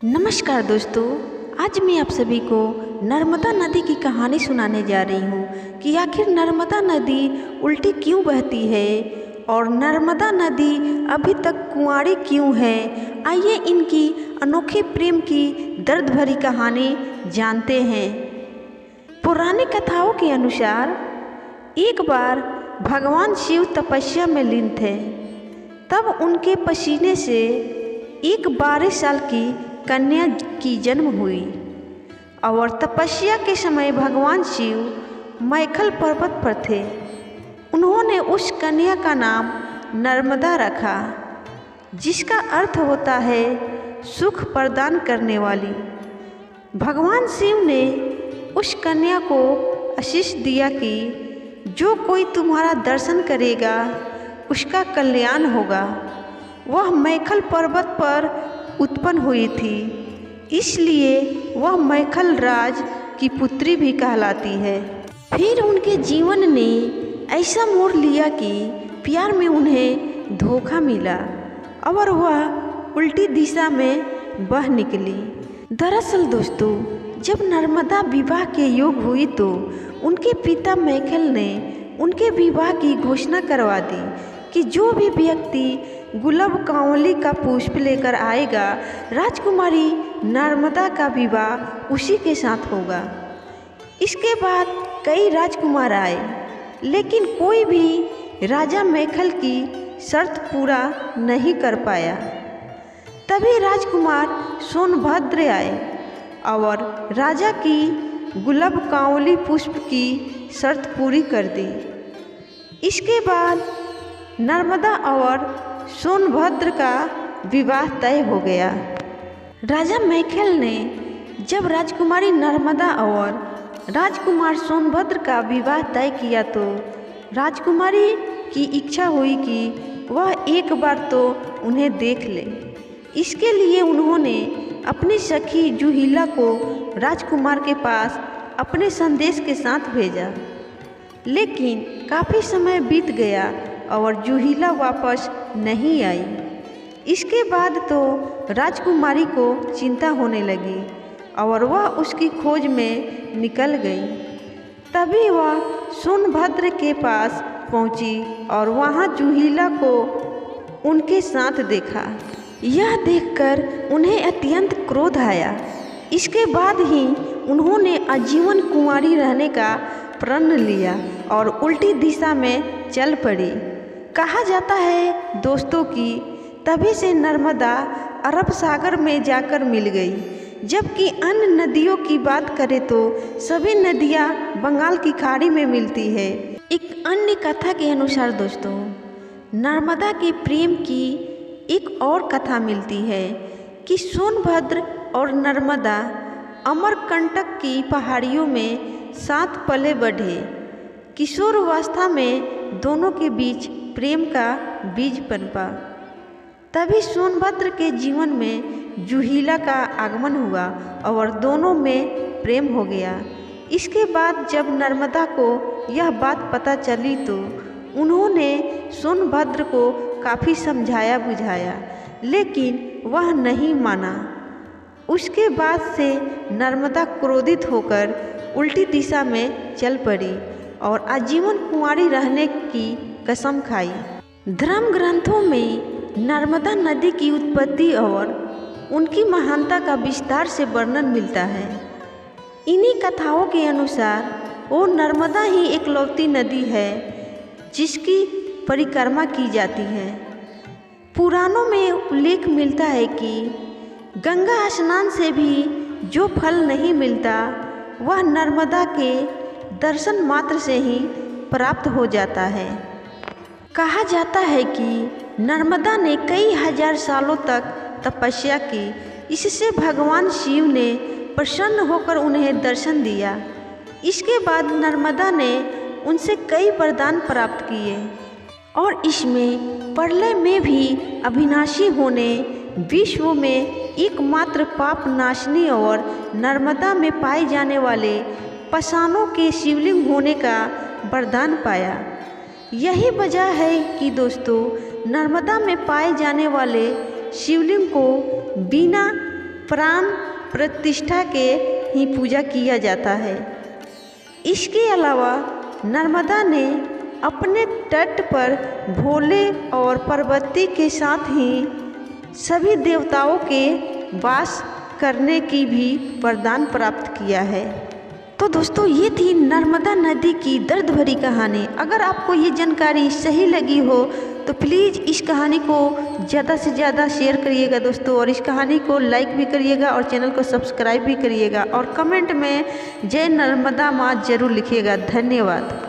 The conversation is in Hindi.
नमस्कार दोस्तों, आज मैं आप सभी को नर्मदा नदी की कहानी सुनाने जा रही हूँ कि आखिर नर्मदा नदी उल्टी क्यों बहती है और नर्मदा नदी अभी तक कुंवारी क्यों है। आइए इनकी अनोखे प्रेम की दर्द भरी कहानी जानते हैं। पुरानी कथाओं के अनुसार एक बार भगवान शिव तपस्या में लीन थे। तब उनके पसीने से एक 12 साल की कन्या की जन्म हुई और तपस्या के समय भगवान शिव मैखल पर्वत पर थे। उन्होंने उस कन्या का नाम नर्मदा रखा, जिसका अर्थ होता है सुख प्रदान करने वाली। भगवान शिव ने उस कन्या को आशीष दिया कि जो कोई तुम्हारा दर्शन करेगा उसका कल्याण होगा। वह मैखल पर्वत पर उत्पन्न हुई थी, इसलिए वह मैखल राज की पुत्री भी कहलाती है। फिर उनके जीवन ने ऐसा मोड़ लिया कि प्यार में उन्हें धोखा मिला और वह उल्टी दिशा में बह निकली। दरअसल दोस्तों, जब नर्मदा विवाह के योग हुई तो उनके पिता मैखल ने उनके विवाह की घोषणा करवा दी कि जो भी व्यक्ति गुलाब कांवली का पुष्प लेकर आएगा, राजकुमारी नर्मदा का विवाह उसी के साथ होगा। इसके बाद कई राजकुमार आए, लेकिन कोई भी राजा मैखल की शर्त पूरा नहीं कर पाया। तभी राजकुमार सोनभद्र आए और राजा की गुलाब कांवली पुष्प की शर्त पूरी कर दी। इसके बाद नर्मदा और सोनभद्र का विवाह तय हो गया। राजा मैखल ने जब राजकुमारी नर्मदा और राजकुमार सोनभद्र का विवाह तय किया तो राजकुमारी की इच्छा हुई कि वह एक बार तो उन्हें देख ले। इसके लिए उन्होंने अपनी सखी जूहीला को राजकुमार के पास अपने संदेश के साथ भेजा, लेकिन काफ़ी समय बीत गया और जूहीला वापस नहीं आई। इसके बाद तो राजकुमारी को चिंता होने लगी और वह उसकी खोज में निकल गई। तभी वह सोनभद्र के पास पहुंची और वहां जूहीला को उनके साथ देखा। यह देखकर उन्हें अत्यंत क्रोध आया। इसके बाद ही उन्होंने आजीवन कुंवारी रहने का प्रण लिया और उल्टी दिशा में चल पड़ी। कहा जाता है दोस्तों कि तभी से नर्मदा अरब सागर में जाकर मिल गई। जबकि अन्य नदियों की बात करें तो सभी नदियां बंगाल की खाड़ी में मिलती है। एक अन्य कथा के अनुसार दोस्तों, नर्मदा के प्रेम की एक और कथा मिलती है कि सोनभद्र और नर्मदा अमरकंटक की पहाड़ियों में साथ पले बढ़े। किशोरावस्था में दोनों के बीच प्रेम का बीज पनपा। तभी सोनभद्र के जीवन में जूहीला का आगमन हुआ और दोनों में प्रेम हो गया। इसके बाद जब नर्मदा को यह बात पता चली तो उन्होंने सोनभद्र को काफ़ी समझाया बुझाया, लेकिन वह नहीं माना। उसके बाद से नर्मदा क्रोधित होकर उल्टी दिशा में चल पड़ी और आजीवन कुंवारी रहने की कसम खाई। धर्म ग्रंथों में नर्मदा नदी की उत्पत्ति और उनकी महानता का विस्तार से वर्णन मिलता है। इन्हीं कथाओं के अनुसार वो नर्मदा ही एकलौती नदी है जिसकी परिक्रमा की जाती है। पुराणों में उल्लेख मिलता है कि गंगा स्नान से भी जो फल नहीं मिलता वह नर्मदा के दर्शन मात्र से ही प्राप्त हो जाता है। कहा जाता है कि नर्मदा ने कई हजार सालों तक तपस्या की, इससे भगवान शिव ने प्रसन्न होकर उन्हें दर्शन दिया। इसके बाद नर्मदा ने उनसे कई वरदान प्राप्त किए और इसमें प्रलय में भी अविनाशी होने, विश्व में एकमात्र पाप नाशनी और नर्मदा में पाए जाने वाले पाषाणों के शिवलिंग होने का वरदान पाया। यही वजह है कि दोस्तों, नर्मदा में पाए जाने वाले शिवलिंग को बिना प्राण प्रतिष्ठा के ही पूजा किया जाता है। इसके अलावा नर्मदा ने अपने तट पर भोले और पार्वती के साथ ही सभी देवताओं के वास करने की भी वरदान प्राप्त किया है। तो दोस्तों, ये थी नर्मदा नदी की दर्द भरी कहानी। अगर आपको ये जानकारी सही लगी हो तो प्लीज़ इस कहानी को ज़्यादा से ज़्यादा शेयर करिएगा दोस्तों, और इस कहानी को लाइक भी करिएगा और चैनल को सब्सक्राइब भी करिएगा, और कमेंट में जय नर्मदा माँ जरूर लिखिएगा। धन्यवाद।